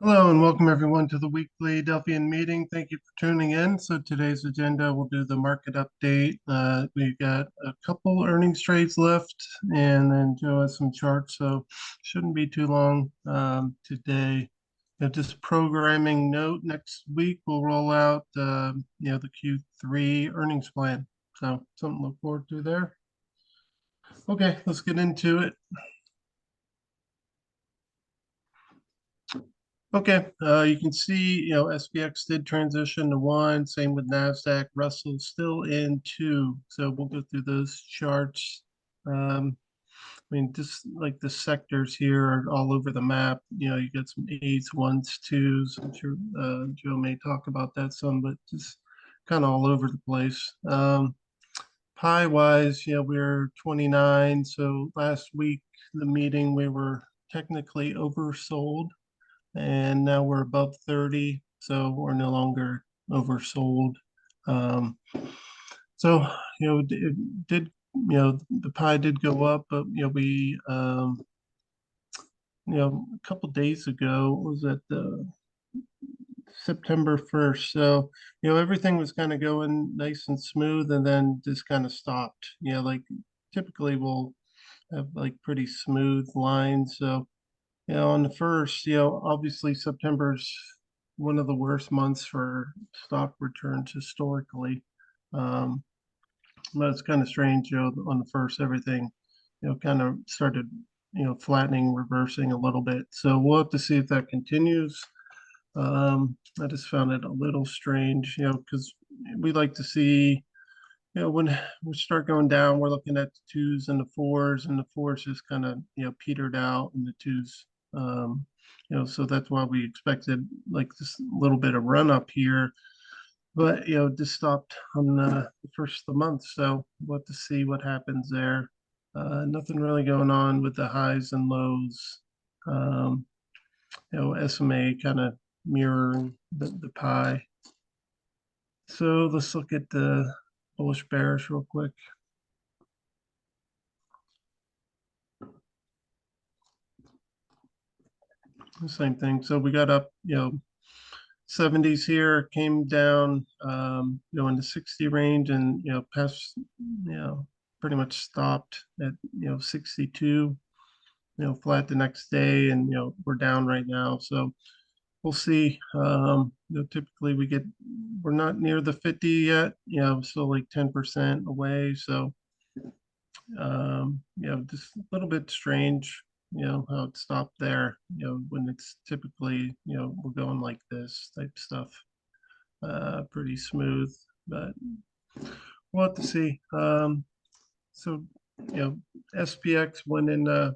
Hello and welcome everyone to the weekly Delphian meeting. Thank you for tuning in. So today's agenda, we'll do the market update. We've got a couple earnings trades left and then Joe has some charts, so shouldn't be too long today. Just programming note, next week we'll roll out the Q3 earnings plan. So something to look forward to there. Okay, let's get into it. Okay, you can see, SPX did transition to one, same with NASDAQ. Russell's still in two. So we'll go through those charts. Just like the sectors here are all over the map. You got some eights, ones, twos. I'm sure Joe may talk about that some, but just kind of all over the place. Pie wise, we're 29. So last week, the meeting, we were technically oversold and now we're above 30, so we're no longer oversold. Um, so, it did, the pie did go up, but, a couple days ago, was it September 1st? So, everything was kind of going nice and smooth and then just kind of stopped. Like typically we'll have like pretty smooth lines. So, on the first, obviously September's one of the worst months for stock returns historically. Um, but it's kind of strange, on the first, everything, kind of started, flattening, reversing a little bit. So we'll have to see if that continues. I just found it a little strange, because we like to see, when we start going down, we're looking at the twos and the fours just kind of, petered out and the twos, so that's why we expected like this little bit of run up here, but, just stopped on the first of the month. So we'll have to see what happens there. Nothing really going on with the highs and lows. Um, SMA kind of mirroring the pie. So let's look at the bullish bearish real quick. The same thing. So we got up, 70s here, came down, in the 60 range and, past, pretty much stopped at, 62, flat the next day and, we're down right now. So we'll see. Typically we're not near the 50 yet, still like 10% away. So just a little bit strange, how it stopped there, when it's typically, we're going like this type stuff, pretty smooth, but we'll have to see. So, SPX went in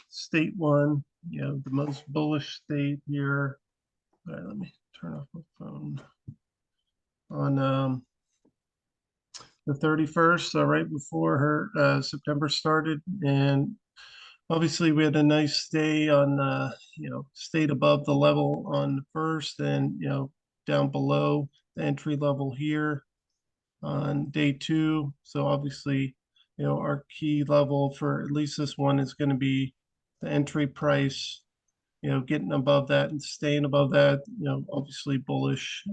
state one, the most bullish state here. All right, let me turn off my phone. On the 31st, right before her September started, and obviously we had a nice day on, stayed above the level on the first and, down below the entry level here on day two. So obviously, our key level for at least this one is going to be the entry price, getting above that and staying above that, obviously bullish.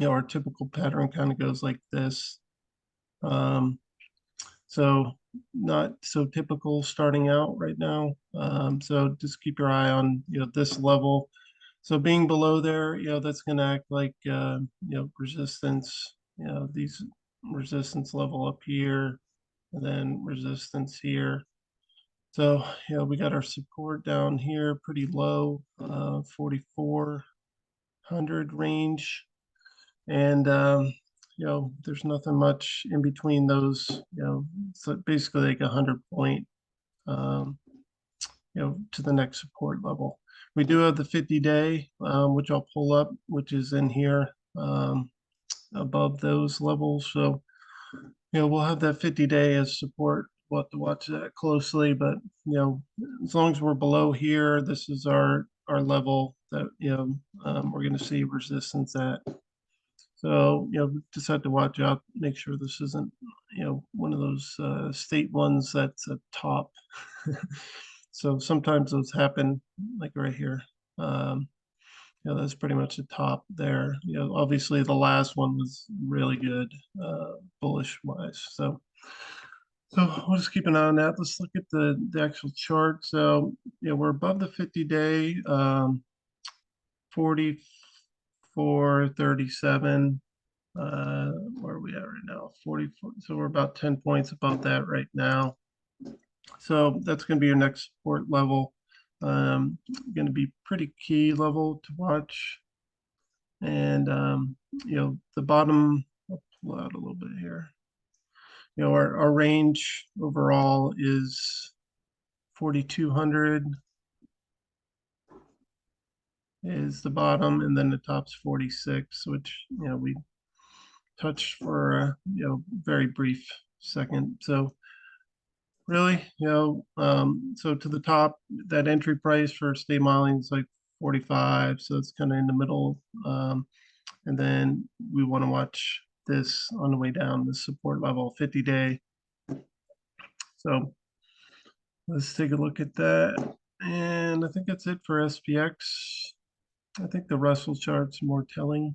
Our typical pattern kind of goes like this. Um, so not so typical starting out right now. So just keep your eye on, this level. So being below there, that's going to act like, resistance, these resistance level up here and then resistance here. So, we got our support down here pretty low, 4,400 range. And, there's nothing much in between those, so basically like 100 point, um, to the next support level. We do have the 50-day, which I'll pull up, which is in here, above those levels. So, we'll have that 50-day as support. We'll have to watch that closely, but, as long as we're below here, this is our level that, we're going to see resistance at. So, just have to watch out, make sure this isn't, one of those state ones that's a top. So sometimes those happen like right here. That's pretty much the top there. Obviously the last one was really good, bullish wise. So we'll just keep an eye on that. Let's look at the actual chart. So we're above the 50-day, 44.37. Where are we at right now? 44. So we're about 10 points above that right now. So that's going to be your next support level. Going to be pretty key level to watch. And the bottom, I'll pull out a little bit here. Our range overall is 4,200 is the bottom, and then the top's 46, which we touched for a very brief second. So really, so to the top, that entry price for state modeling is like 45, so it's kind of in the middle. And then we want to watch this on the way down, the support level, 50-day. So let's take a look at that. And I think that's it for SPX. I think the Russell chart's more telling.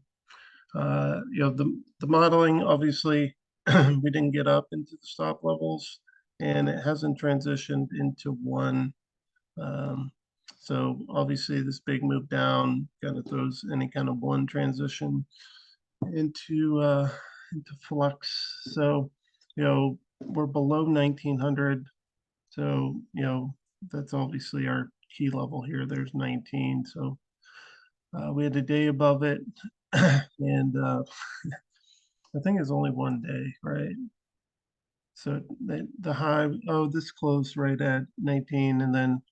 The modeling, obviously, we didn't get up into the stop levels, and it hasn't transitioned into one. So obviously this big move down kind of throws any kind of one transition into flux. So we're below 1900. So that's obviously our key level here. There's 19. So we had a day above it, and I think it's only one day, right? So the high, this closed right at 19, and then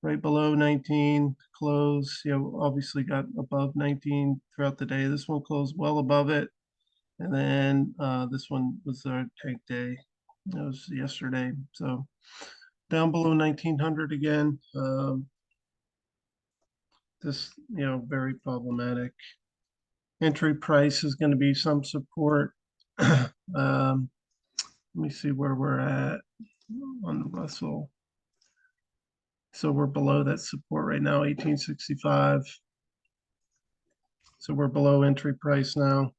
right below 19 close, obviously got above 19 throughout the day. This one closed well above it. And then this one was our tank day. That was yesterday. So down below 1900 again. This, very problematic. Entry price is going to be some support. Let me see where we're at on the Russell. So we're below that support right now, 1865. So we're below entry price now.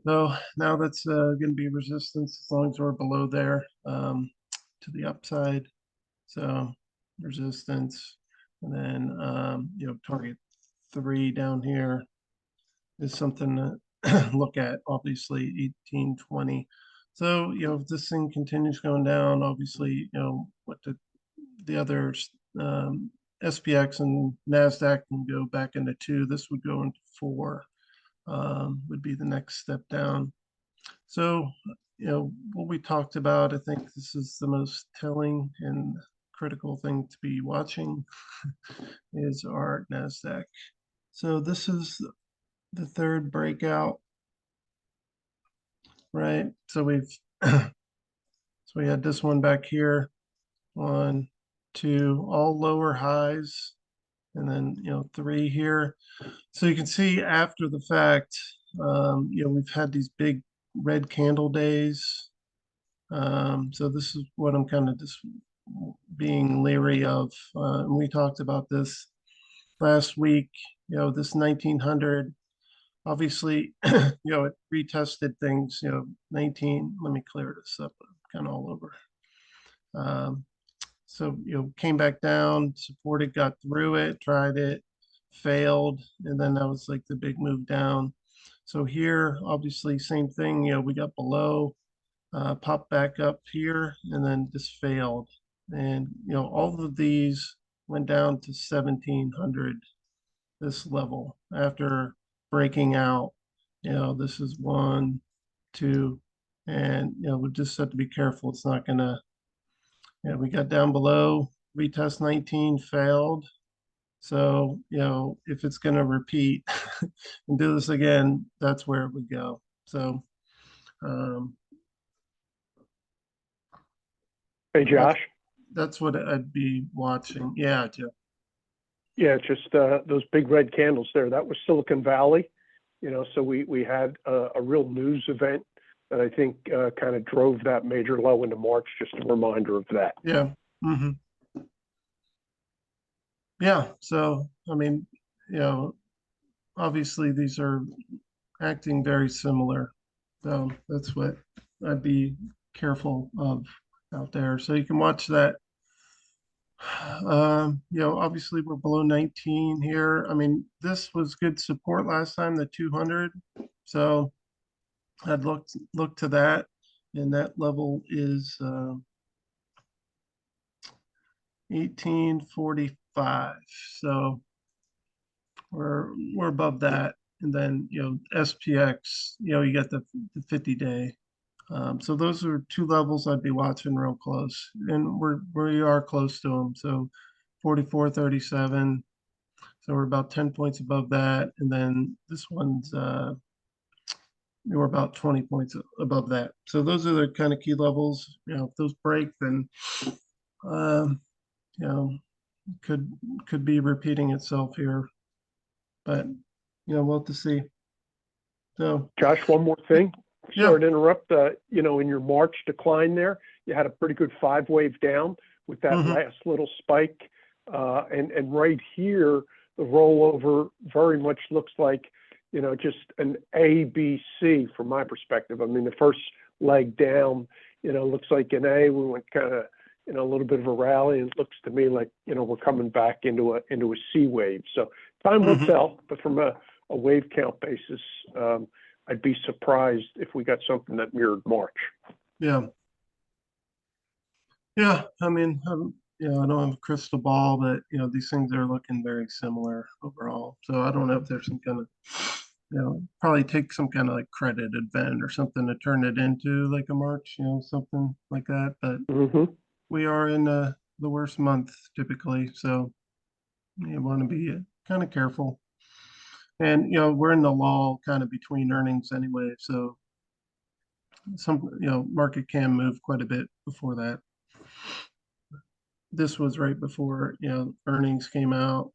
So now that's going to be resistance as long as we're below there to the upside. So resistance, and then target 3 down here is something to look at. Obviously 1820. So if this thing continues going down, obviously what the other SPX and NASDAQ can go back into 2. This would go into 4. Would be the next step down. So, what we talked about, I think this is the most telling and critical thing to be watching is our NASDAQ. So this is the third breakout, right? So so we had this one back here, 1, 2, all lower highs, and then 3 here. So you can see after the fact, we've had these big red candle days. So this is what I'm kind of just being leery of. And we talked about this last week. This 1900, obviously, it retested things. 19. Let me clear this up. I'm kind of all over. So came back down, supported, got through it, tried it, failed, and then that was like the big move down. So here, obviously, same thing. We got below, popped back up here, and then just failed. And all of these went down to 1700, this level after breaking out. This is 1, 2, and we just have to be careful. It's not gonna. We got down below, retest 19 failed. So, if it's going to repeat and do this again, that's where it would go. So, hey, Josh. That's what I'd be watching. Yeah, Jeff. Yeah, it's just those big red candles there. That was Silicon Valley. So we had a real news event that I think kind of drove that major low into March. Just a reminder of that. Yeah. Mm-hmm. Yeah, so I mean, you know, obviously these are acting very similar. So that's what I'd be careful of out there. So you can watch that. Obviously we're below 19 here. I mean, this was good support last time, the 200. So I'd look to that, and that level is 1845. So we're above that. And then SPX, you got the 50-day. So those are two levels I'd be watching real close, and we are close to them. So 44.37. So we're about 10 points above that, and then this one's we're about 20 points above that. So those are the kind of key levels. If those break, then um, you know could could be repeating itself here, but we'll have to see. So Josh, one more thing. yeah. Sorry to interrupt. In your March decline there, you had a pretty good five-wave down with that Hmm. last little spike. And right here, the rollover very much looks like, just an A, B, C from my perspective. I mean, the first leg down, looks like an A. We went kind of, a little bit of a rally, and it looks to me like, we're coming back into a C wave. So time will Hmm. tell, but from a wave count basis, I'd be surprised if we got something that mirrored March. Yeah. Yeah. I mean, I don't have a crystal ball, but these things are looking very similar overall. So I don't know if there's some kind of, probably take some kind of like credit event or something to turn it into like a March, something like that. But Mm-hmm. we are in the worst month typically, so you want to be kind of careful. And we're in the lull kind of between earnings anyway, so some market can move quite a bit before that. This was right before earnings came out.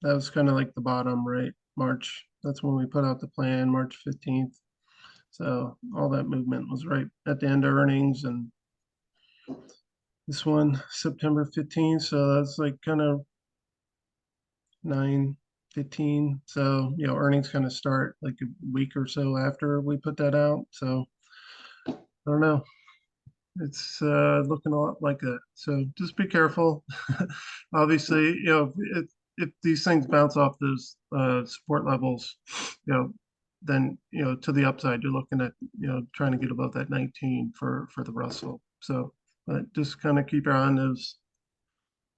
That was kind of like the bottom, right? March. That's when we put out the plan, March 15th. So all that movement was right at the end of earnings, and this one September 15th. So that's like kind of 9:15. So earnings kind of start like a week or so after we put that out. So I don't know. It's looking a lot like that. So just be careful. Obviously, if these things bounce off those support levels, then to the upside, you're looking at trying to get above that 19 for the Russell. So, but just kind of keep your eye on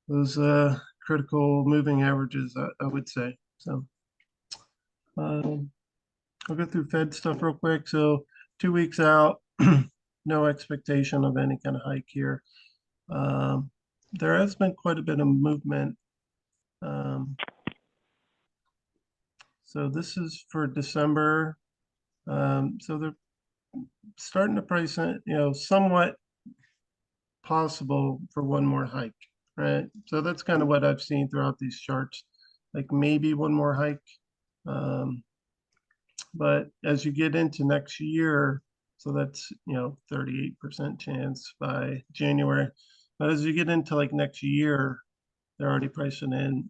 those critical moving averages, I would say. So, um, I'll go through Fed stuff real quick. So, 2 weeks out, no expectation of any kind of hike here. Um, there has been quite a bit of movement. Um, so this is for December. So they're starting to price in, somewhat possible for one more hike, right? So that's kind of what I've seen throughout these charts, like maybe one more hike. Um, but as you get into next year, so that's 38% chance by January. But as you get into like next year, they're already pricing in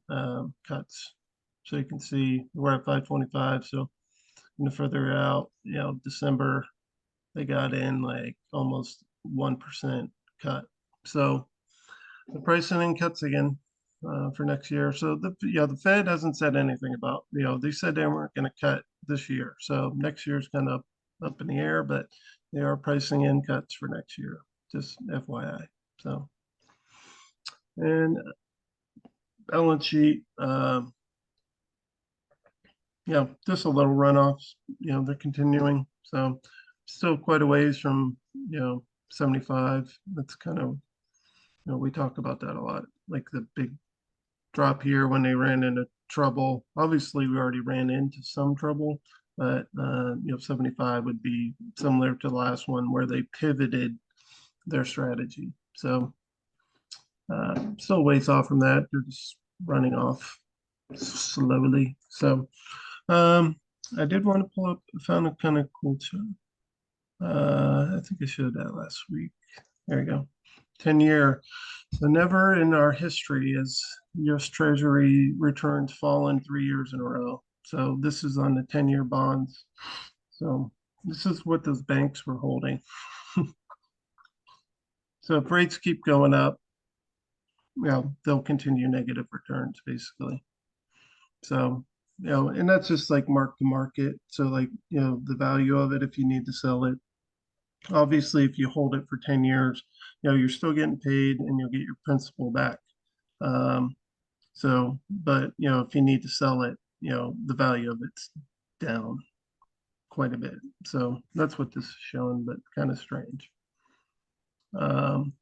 cuts. So you can see we're at 525. So further out, December, they got in like almost 1% cut. So the pricing in cuts again for next year. So the Fed hasn't said anything about, they said they weren't going to cut this year. So next year's kind of up in the air, but they are pricing in cuts for next year, just FYI. So, and balance sheet, just a little runoffs. They're continuing. So still quite a ways from, 75. That's kind of, we talk about that a lot. Like the big drop here when they ran into trouble. Obviously, we already ran into some trouble, but 75 would be similar to the last one where they pivoted their strategy. So still ways off from that. They're just running off slowly. So um, I did want to pull up, found a kind of cool chart. I think I showed that last week. There we go. 10-year. So never in our history has U.S. Treasury returns fallen 3 years in a row. So this is on the 10-year bonds. So this is what those banks were holding. So if rates keep going up, they'll continue negative returns basically. So, and that's just like mark to market. So like, the value of it if you need to sell it. Obviously, if you hold it for 10 years, you're still getting paid and you'll get your principal back. Um, so, but if you need to sell it, the value of it's down quite a bit. So that's what this is showing, but kind of strange. Um,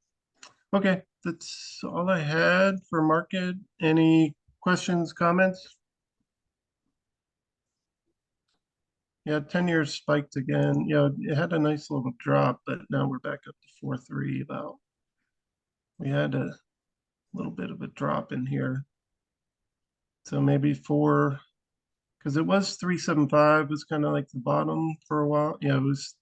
okay, that's all I had for market. Any questions, comments? Yeah, 10 years spiked again. It had a nice little drop, but now we're back up to 4.3 about. We had a little bit of a drop in here. So maybe four, because it was 375 was kind of like the bottom for a while. Yeah, it was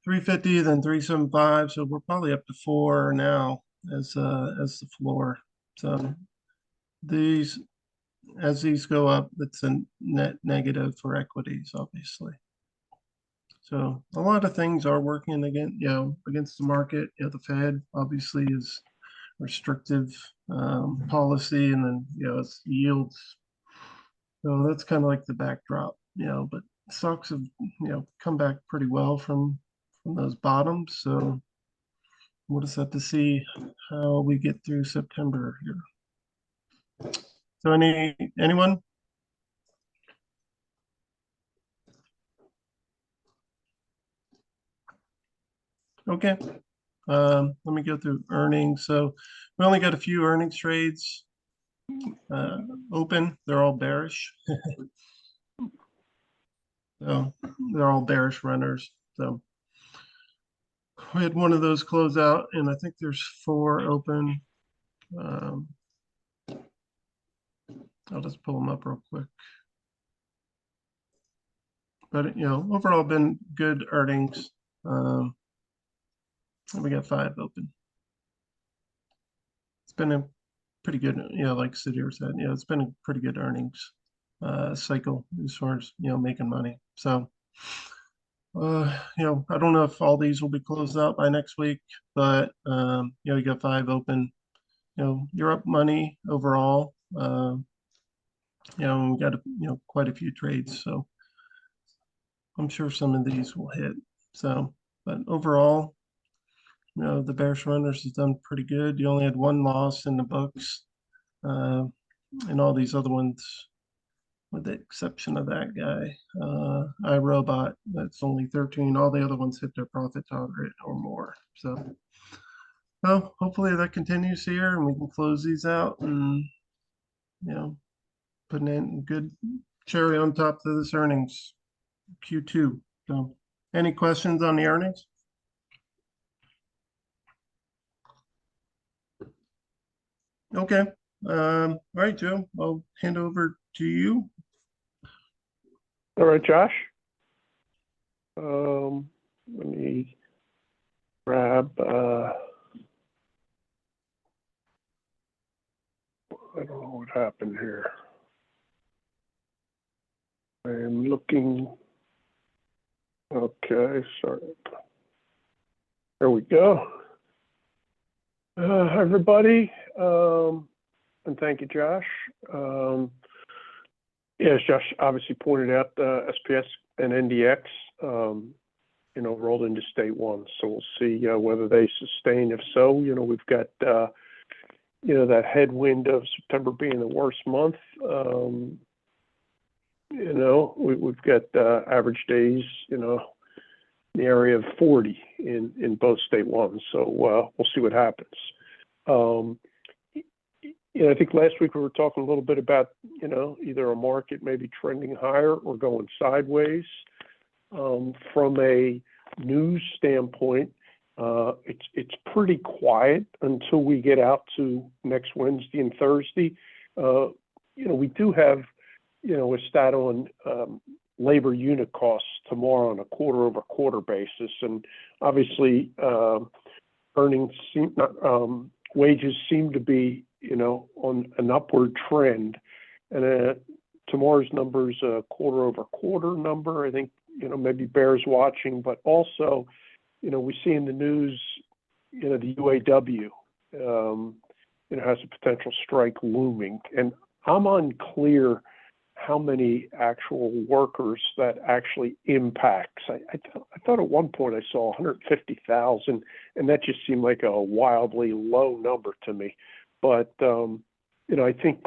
350, then 375. So we're probably up to four now as the floor. So these as these go up, it's a net negative for equities, obviously. So a lot of things are working against the market. The Fed obviously is restrictive policy, and then it's yields. So that's kind of like the backdrop. But stocks have come back pretty well from those bottoms. So we'll just have to see how we get through September here. So anyone? Okay. Let me go through earnings. So we only got a few earnings trades uh, open. They're all bearish. So they're all bearish runners. So we had one of those close out, and I think there's four open. Um, I'll just pull them up real quick. But overall been good earnings. We got five open. It's been a pretty good, like Sudhir said, it's been a pretty good earnings cycle as far as making money. So I don't know if all these will be closed out by next week, but you got five open. You're up money overall. We got quite a few trades, so I'm sure some of these will hit. So, but overall, the bearish runners has done pretty good. You only had one loss in the books, and all these other ones, with the exception of that guy, iRobot, that's only 13. All the other ones hit their profit target or more. So, well, hopefully that continues here, and we can close these out and put in a good cherry on top of this earnings Q2. So, any questions on the earnings? Okay. All right, Joe, I'll hand over to you. All right, Josh. Let me grab, I don't know what happened here. I'm looking, okay, sorry. There we go. Hi, everybody, and thank you, Josh. As Josh obviously pointed out, SPS and NDX, rolled into state one. So we'll see whether they sustain. If so, we've got, that headwind of September being the worst month. We've got average days, in the area of 40 in both state ones. So we'll see what happens. I think last week we were talking a little bit about, either a market maybe trending higher or going sideways. From a news standpoint, it's pretty quiet until we get out to next Wednesday and Thursday. We do have, a stat on labor unit costs tomorrow on a quarter-over-quarter basis, and obviously earnings wages seem to be, on on an upward trend. And tomorrow's number is a quarter-over-quarter number. I think, maybe bears watching, but also, we see in the news, the UAW, has a potential strike looming. And I'm unclear how many actual workers that actually impacts. I thought at one point I saw 150,000, and that just seemed like a wildly low number to me. But, I think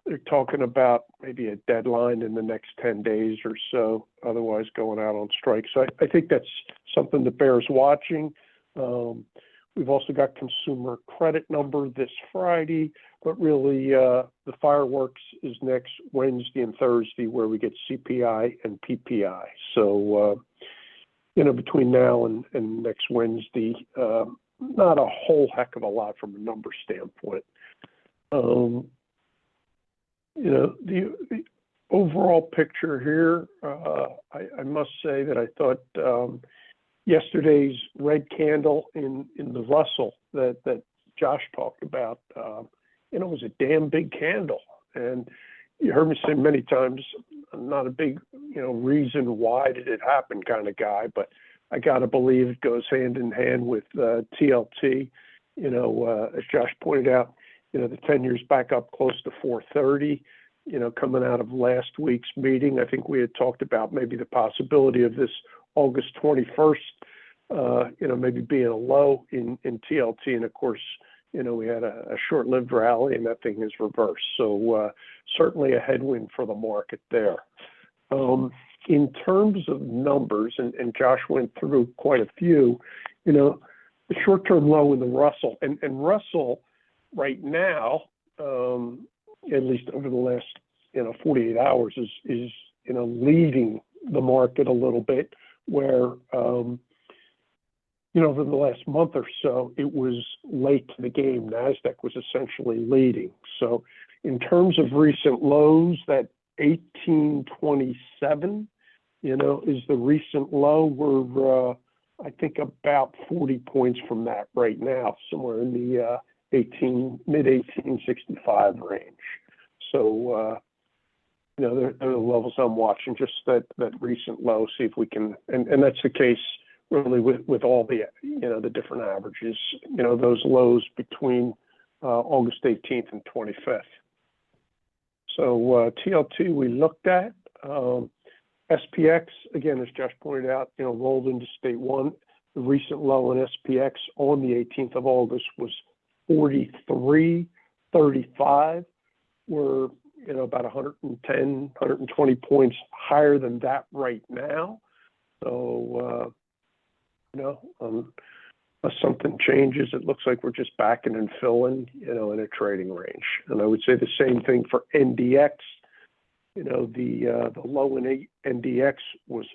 they're talking about maybe a deadline in the next 10 days or so, otherwise going out on strike. So I think that's something that bears watching. We've also got consumer credit number this Friday, but really the fireworks is next Wednesday and Thursday, where we get CPI and PPI. So, between now and next Wednesday, not a whole heck of a lot from a number standpoint. The overall picture here, I must say that I thought yesterday's red candle in the Russell that Josh talked about, was a damn big candle. And you heard me say many times, I'm not a big, reason why did it happen kind of guy, but I got to believe it goes hand in hand with TLT. As Josh pointed out, the 10-year's back up close to 430, coming out of last week's meeting. I think we had talked about maybe the possibility of this August 21st, maybe being a low in TLT. And of course, we had a short-lived rally and that thing is reversed. So certainly a headwind for the market there. In terms of numbers, and Josh went through quite a few, the short-term low in the Russell, and Russell right now, at least over the last, 48 hours is leading the market a little bit, where, over the last month or so, it was late to the game. NASDAQ was essentially leading. So in terms of recent lows, that 1827, is the recent low. We're, I think, about 40 points from that right now, somewhere in the mid-1865 range. So, they're the levels I'm watching, just that recent low, see if we can, and that's the case really with all the, the different averages, those lows between August 18th and 25th. So TLT we looked at. SPX, again, as Josh pointed out, rolled into state one. The recent low in SPX on the 18th of August was 43.35. We're, about 110, 120 points higher than that right now. So, unless something changes, it looks like we're just backing and filling, in a trading range. And I would say the same thing for NDX. The low in NDX was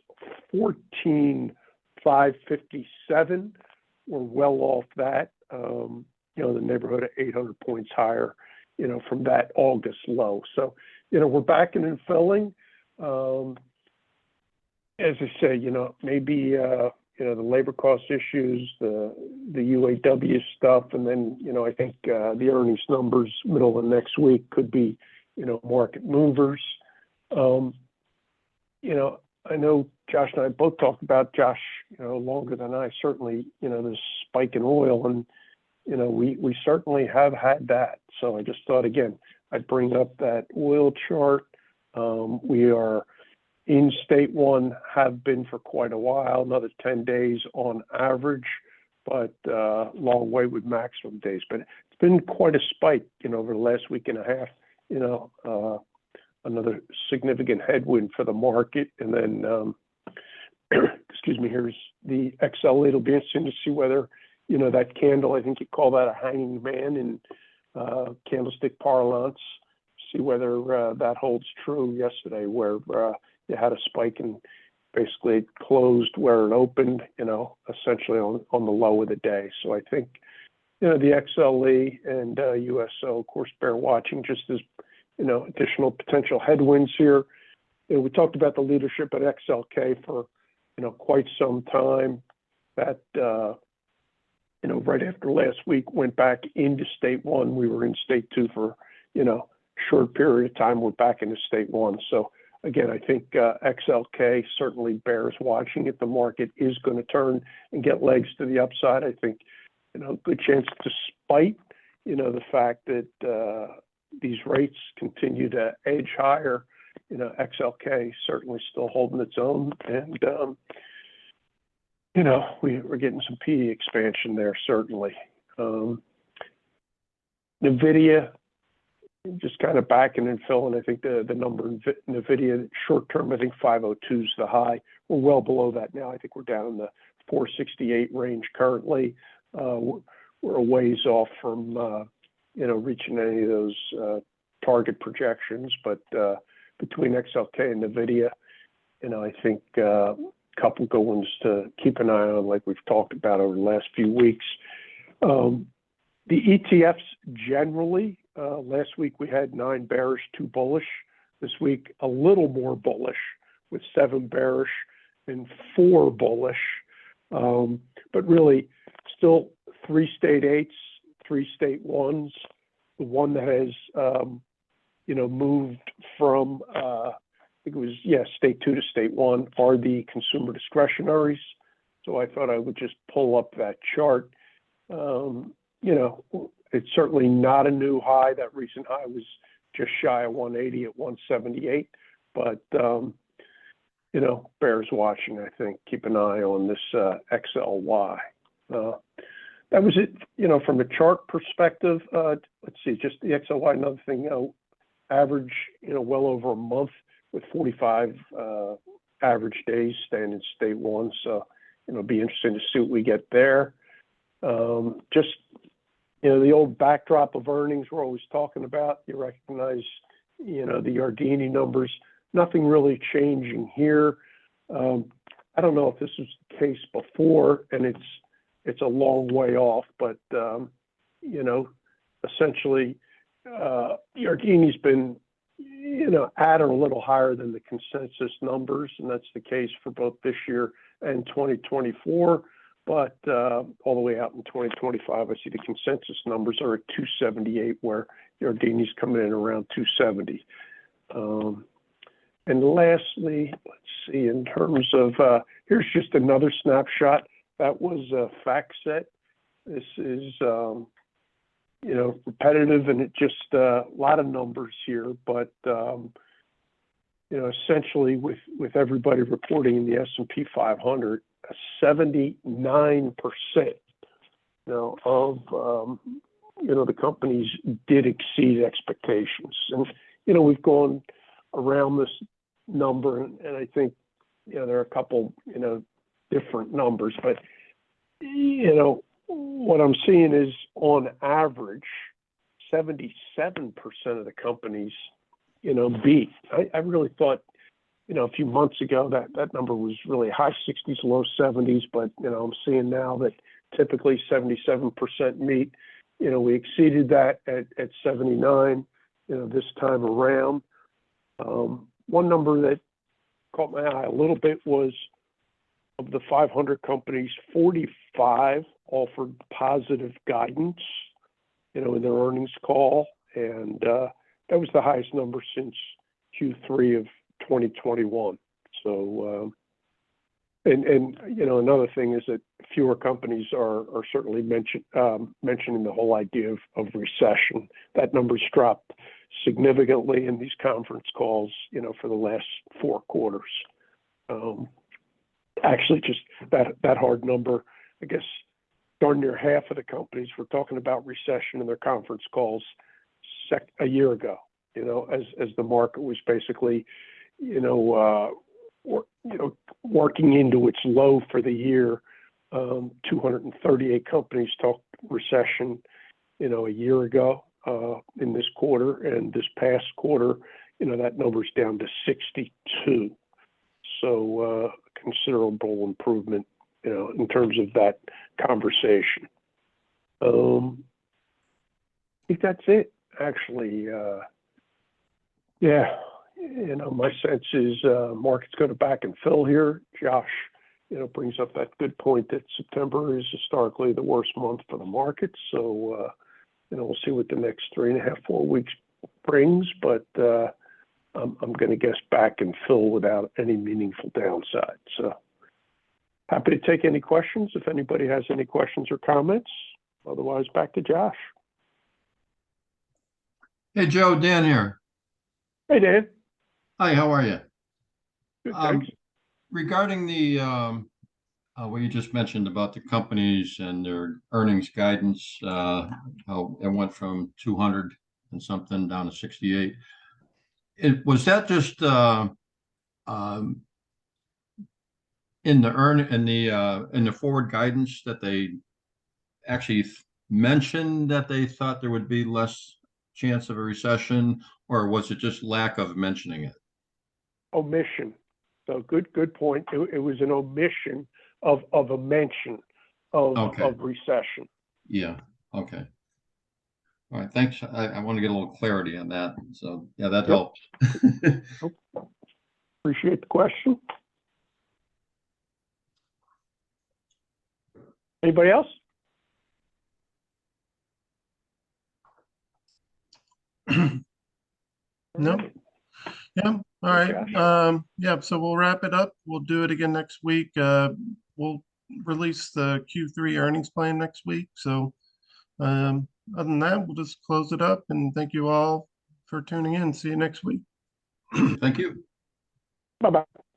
14,557. We're well off that, the neighborhood of 800 points higher, from that August low. So, we're backing and filling. As I say, maybe, the labor cost issues, the UAW stuff, and then, I think the earnings numbers middle of next week could be, market movers. I know Josh and I both talked about, Josh, longer than I, certainly, the spike in oil, and, we certainly have had that. So I just thought, again, I'd bring up that oil chart. We are in state one, have been for quite a while, another 10 days on average, but long way with maximum days. But it's been quite a spike, over the last week and a half, another significant headwind for the market. And then, excuse me, here's the XLE. It'll be interesting to see whether, that candle, I think you call that a hanging man in candlestick parlance, see whether that holds true yesterday, where you had a spike and basically it closed where it opened, essentially on the low of the day. So I think, the XLE and USO, of course, bear watching, just as, additional potential headwinds here. We talked about the leadership at XLK for, quite some time. That, right after last week, went back into state one. We were in state two for, short period of time, we're back into state one. So again, I think XLK certainly bears watching. If the market is going to turn and get legs to the upside, I think, good chance, despite, the fact that these rates continue to edge higher, XLK certainly still holding its own. And, we're getting some PE expansion there, certainly. NVIDIA, just kind of backing and filling. I think the number in NVIDIA short term, I think 502 is the high. We're well below that now. I think we're down in the 468 range currently. We're a ways off from, reaching any of those target projections. But between XLK and NVIDIA, I think a couple good ones to keep an eye on, like we've talked about over the last few weeks. The ETFs generally, last week we had 9 bearish, 2 bullish. This week, a little more bullish with 7 bearish and 4 bullish. But really, still 3 state 8s, 3 state 1s. The one that has, moved from, I think it was, state 2 to state 1 are the consumer discretionaries. So I thought I would just pull up that chart. It's certainly not a new high. That recent high was just shy of 180 at 178. But, bears watching, I think. Keep an eye on this XLY. That was it, from a chart perspective. Let's see, just the XLY, another thing, average, well over a month with 45 average days staying in state 1. So, it'll be interesting to see what we get there. Just, the old backdrop of earnings we're always talking about. You recognize, the Yardeni numbers. Nothing really changing here. I don't know if this was the case before, and it's a long way off, but, essentially, Yardeni's been, at or a little higher than the consensus numbers, and that's the case for both this year and 2024. But all the way out in 2025, I see the consensus numbers are at 278, where Yardeni's coming in around 270. And lastly, let's see, in terms of, here's just another snapshot. That was FactSet. This is, repetitive, and it just a lot of numbers here. But, essentially with everybody reporting in the S&P 500, 79% of the companies did exceed expectations. And we've gone around this number, and I think there are a couple different numbers, but what I'm seeing is on average 77% of the companies beat. I really thought a few months ago that number was really high 60s, low 70s, but I'm seeing now that typically 77% meet. We exceeded that at 79 this time around. One number that caught my eye a little bit was, of the 500 companies, 45 offered positive guidance in their earnings call, and that was the highest number since Q3 of 2021. So, and another thing is that fewer companies are certainly mentioning the whole idea of recession. That number's dropped significantly in these conference calls, for the last 4 quarters. Actually, just that hard number, I guess, darn near half of the companies were talking about recession in their conference calls a year ago. As the market was basically, working into its low for the year. 238 companies talked recession, a year ago in this quarter, and this past quarter, that number's down to 62. So considerable improvement, in terms of that conversation. I think that's it, actually. My sense is market's going to back and fill here. Josh, brings up that good point that September is historically the worst month for the market. So, we'll see what the next 3.5, 4 weeks brings, but I'm going to guess back and fill without any meaningful downside. So happy to take any questions if anybody has any questions or comments. Otherwise, back to Josh. Hey, Joe, Dan here. Hey, Dan. Hi, how are you? Good, thanks. Regarding the what you just mentioned about the companies and their earnings guidance, how it went from 200 and something down to 68. Was that just um, in the forward guidance that they actually mentioned that they thought there would be less chance of a recession, or was it just lack of mentioning it? Omission. So good point. It was an omission of a mention of recession. Yeah. Okay. All right. Thanks. I want to get a little clarity on that. So yeah, that helps. Appreciate the question. Anybody else? No. Yeah. All right. Yeah. So we'll wrap it up. We'll do it again next week. We'll release the Q3 earnings plan next week. So other than that, we'll just close it up and thank you all for tuning in. See you next week. Thank you. Bye-bye.